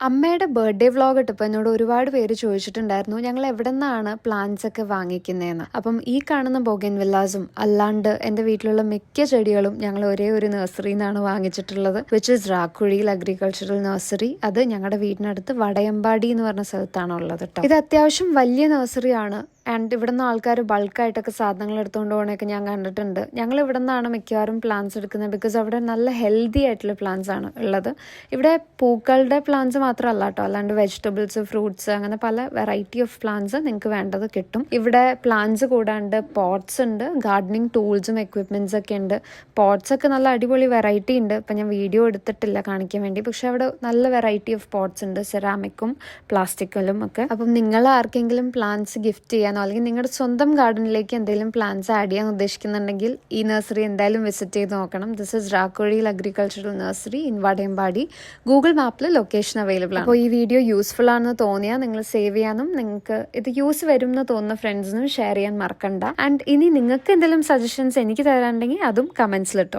അമ്മയുടെ birthday vlog ഇട്ടപ്പോൾ എന്നോട് ഒരുപാട് പേര് ചോദിച്ചിട്ടുണ്ടായിരുന്നു ഞങ്ങൾ എവിടെ നിന്നാണ് പ്ലാന്റ്സ് ഒക്കെ വാങ്ങിക്കുന്നതെന്ന്. അപ്പം ഈ കാണുന്ന ബൊഗൈൻ വില്ലാസും അല്ലാണ്ട് എൻ്റെ വീട്ടിലുള്ള മിക്ക ചെടികളും ഞങ്ങൾ ഒരേ ഒരു നഴ്സറിയിൽ നിന്നാണ് വാങ്ങിച്ചിട്ടുള്ളത്, വിച്ച് ഇസ് രാക്കുഴിയിൽ അഗ്രികൾച്ചറൽ നഴ്സറി. അത് ഞങ്ങളുടെ വീടിനടുത്ത് വടയമ്പാടി എന്ന് പറഞ്ഞ സ്ഥലത്താണ് ഉള്ളത് കേട്ടോ. ഇത് അത്യാവശ്യം വലിയ നഴ്സറിയാണ്. ആൻഡ് ഇവിടെ നിന്ന് ആൾക്കാർ ബൾക്കായിട്ടൊക്കെ സാധനങ്ങൾ എടുത്തുകൊണ്ട് പോകണമൊക്കെ ഞാൻ കണ്ടിട്ടുണ്ട്. ഞങ്ങൾ ഇവിടെ നിന്നാണ് മിക്കവാറും പ്ലാന്റ്സ് എടുക്കുന്നത്, ബിക്കോസ് അവിടെ നല്ല ഹെൽത്തി ആയിട്ടുള്ള പ്ലാന്റ്സ് ആണ് ഉള്ളത്. ഇവിടെ പൂക്കളുടെ പ്ലാന്റ്സ് മാത്രമല്ല കേട്ടോ, അല്ലാണ്ട് വെജിറ്റബിൾസ്, ഫ്രൂട്ട്സ്, അങ്ങനെ പല വെറൈറ്റി ഓഫ് പ്ലാന്റ്സ് നിങ്ങൾക്ക് വേണ്ടത് കിട്ടും. ഇവിടെ പ്ലാന്റ്സ് കൂടാണ്ട് പോട്ട്സ് ഉണ്ട്, ഗാർഡനിങ് ടൂൾസും എക്വിപ്മെന്റ്സ് ഒക്കെ ഉണ്ട്. പോട്ട്സ് ഒക്കെ നല്ല അടിപൊളി വെറൈറ്റി ഉണ്ട്. ഇപ്പം ഞാൻ വീഡിയോ എടുത്തിട്ടില്ല കാണിക്കാൻ വേണ്ടി, പക്ഷെ അവിടെ നല്ല വെറൈറ്റി ഓഫ് പോട്ട്സ് ഉണ്ട്, സെറാമിക്കും പ്ലാസ്റ്റിക്കിലും ഒക്കെ. അപ്പം നിങ്ങൾ ആർക്കെങ്കിലും പ്ലാന്റ്സ് ഗിഫ്റ്റ് ചെയ്യാനോ അല്ലെങ്കിൽ നിങ്ങളുടെ സ്വന്തം ഗാർഡനിലേക്ക് എന്തെങ്കിലും പ്ലാന്റ്സ് ആഡ് ചെയ്യാൻ ഉദ്ദേശിക്കുന്നുണ്ടെങ്കിൽ ഈ നഴ്സറി എന്തായാലും വിസിറ്റ് ചെയ്ത് നോക്കണം. ദിസ് ഇസ് രാക്കുഴിയിൽ agricultural nursery in Vadayampady. Google മാപ്പിൽ ലൊക്കേഷൻ അവൈലബിൾ ആണ്. അപ്പോൾ ഈ വീഡിയോ യൂസ്ഫുൾ ആണെന്ന് തോന്നിയാൽ നിങ്ങൾ സേവ് ചെയ്യാനും നിങ്ങൾക്ക് ഇത് യൂസ് വരും എന്ന് തോന്നുന്ന ഫ്രണ്ട്സിനും ഷെയർ ചെയ്യാൻ മറക്കണ്ട. ആൻഡ് ഇനി നിങ്ങൾക്ക് എന്തെങ്കിലും സജഷൻസ് എനിക്ക് തരാനുണ്ടെങ്കിൽ അതും കമന്റ്സിലിട്ടോ.